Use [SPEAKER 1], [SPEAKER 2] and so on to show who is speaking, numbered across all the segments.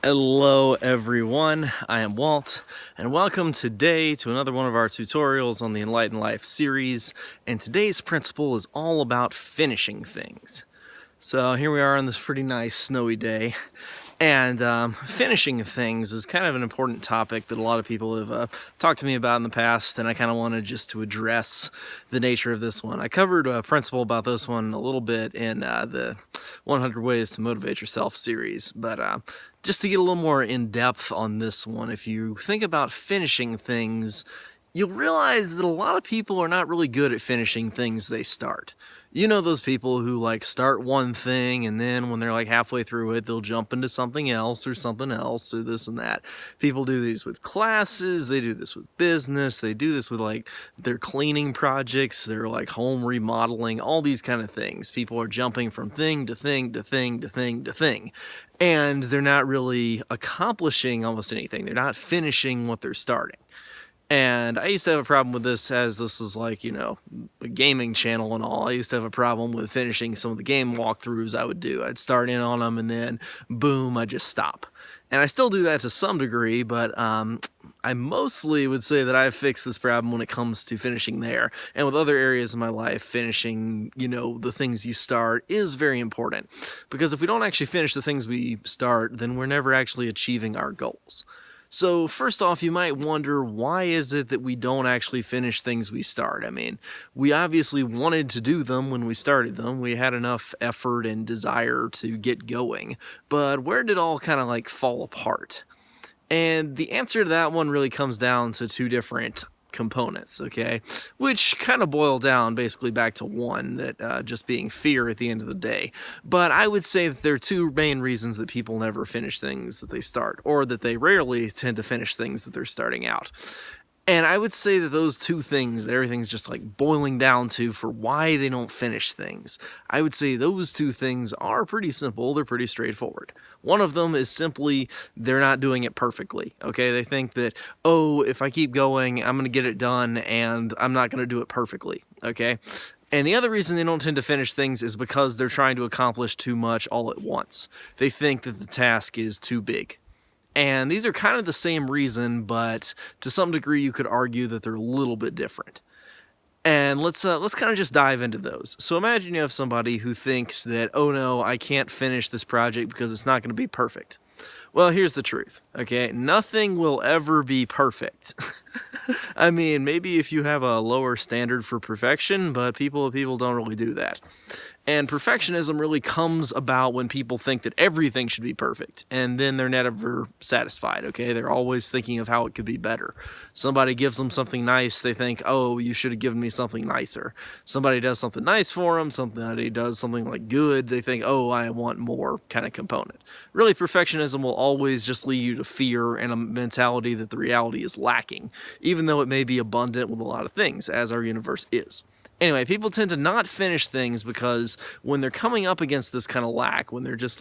[SPEAKER 1] Hello everyone, I am Walt, and welcome today to another one of our tutorials on the Enlightened Life series, and today's principle is all about finishing things. So here we are on this pretty nice snowy day, and finishing things is kind of an important topic that a lot of people have talked to me about in the past, and I kind of wanted just to address the nature of this one. I covered a principle about this one a little bit in the 100 Ways to Motivate Yourself series, but just to get a little more in depth on this one, if you think about finishing things, you'll realize that a lot of people are not really good at finishing things they start. You know those people who start one thing and then when they're halfway through it, they'll jump into something else or this and that. People do these with classes, they do this with business, they do this with their cleaning projects, their home remodeling, all these kind of things. People are jumping from thing to thing to thing to thing to thing. And they're not really accomplishing almost anything. They're not finishing what they're starting. And I used to have a problem with this, as this is a gaming channel and all. I used to have a problem with finishing some of the game walkthroughs I would do. I'd start in on them and then boom, I'd just stop. And I still do that to some degree, but I mostly would say that I've fixed this problem when it comes to finishing there. And with other areas of my life, finishing, the things you start is very important. Because if we don't actually finish the things we start, then we're never actually achieving our goals. So first off, you might wonder, why is it that we don't actually finish things we start? I mean, we obviously wanted to do them when we started them. We had enough effort and desire to get going. But where did it all kind of fall apart? And the answer to that one really comes down to two different components, okay? Which kind of boil down basically back to one, that just being fear at the end of the day. But I would say that there are two main reasons that people never finish things that they start, or that they rarely tend to finish things that they're starting out. And I would say that those two things, that everything's just boiling down to for why they don't finish things, I would say those two things are pretty simple, they're pretty straightforward. One of them is simply they're not doing it perfectly, okay? They think that, oh, if I keep going, I'm going to get it done and I'm not going to do it perfectly, okay? And the other reason they don't tend to finish things is because they're trying to accomplish too much all at once. They think that the task is too big. And these are kind of the same reason, but to some degree you could argue that they're a little bit different. And let's kind of just dive into those. So imagine you have somebody who thinks that, oh no, I can't finish this project because it's not going to be perfect. Well, here's the truth, okay? Nothing will ever be perfect. I mean, maybe if you have a lower standard for perfection, but people don't really do that. And perfectionism really comes about when people think that everything should be perfect, and then they're never satisfied, okay? They're always thinking of how it could be better. Somebody gives them something nice, they think, oh, you should have given me something nicer. Somebody does something nice for them, somebody does something good, they think, oh, I want more kind of component. Really, perfectionism will always just lead you to fear and a mentality that the reality is lacking, even though it may be abundant with a lot of things, as our universe is. Anyway, people tend to not finish things because when they're coming up against this kind of lack, when they're just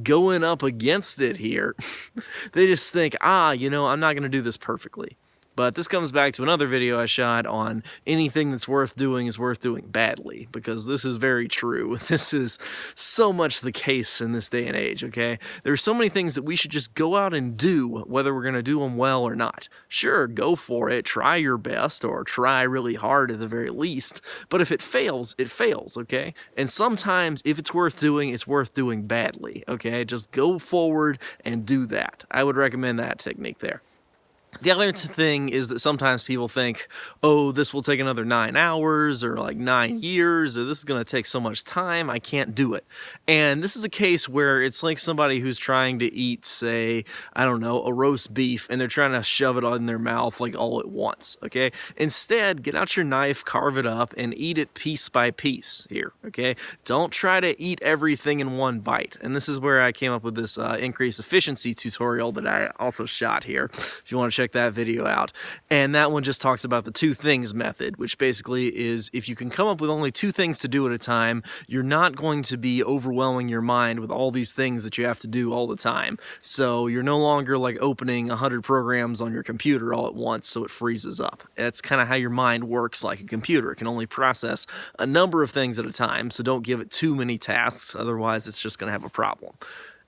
[SPEAKER 1] going up against it here, they just think, I'm not going to do this perfectly. But this comes back to another video I shot on anything that's worth doing is worth doing badly, because this is very true. This is so much the case in this day and age, okay? There are so many things that we should just go out and do, whether we're going to do them well or not. Sure, go for it, try your best, or try really hard at the very least, but if it fails, okay? And sometimes, if it's worth doing badly, okay? Just go forward and do that. I would recommend that technique there. The other thing is that sometimes people think, oh, this will take another 9 hours or 9 years, or this is going to take so much time, I can't do it. And this is a case where it's like somebody who's trying to eat, say, I don't know, a roast beef, and they're trying to shove it in their mouth all at once, okay? Instead, get out your knife, carve it up, and eat it piece by piece here, okay? Don't try to eat everything in one bite. And this is where I came up with this increased efficiency tutorial that I also shot here, if you want to check that video out. And that one just talks about the two things method, which basically is if you can come up with only two things to do at a time, you're not going to be overwhelming your mind with all these things that you have to do all the time. So you're no longer opening 100 programs on your computer all at once so it freezes up. That's kind of how your mind works like a computer. It can only process a number of things at a time, so don't give it too many tasks, otherwise it's just going to have a problem.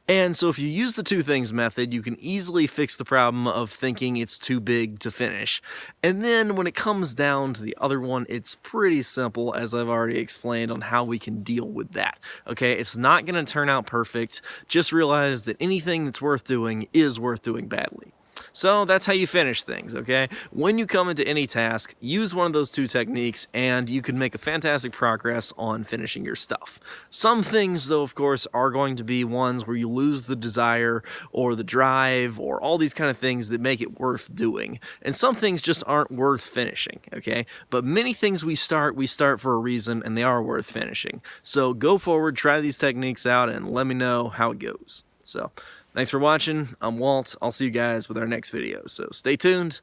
[SPEAKER 1] And so if you use the two things method, you can easily fix the problem of thinking it's too big to finish. And then when it comes down to the other one, it's pretty simple, as I've already explained on how we can deal with that. Okay, it's not going to turn out perfect. Just realize that anything that's worth doing is worth doing badly. So that's how you finish things, okay? When you come into any task, use one of those two techniques and you can make a fantastic progress on finishing your stuff. Some things, though, of course, are going to be ones where you lose the desire or the drive or all these kind of things that make it worth doing. And some things just aren't worth finishing, okay? But many things we start for a reason and they are worth finishing. So go forward, try these techniques out, and let me know how it goes. So, thanks for watching. I'm Walt. I'll see you guys with our next video. So stay tuned.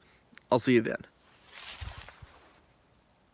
[SPEAKER 1] I'll see you then.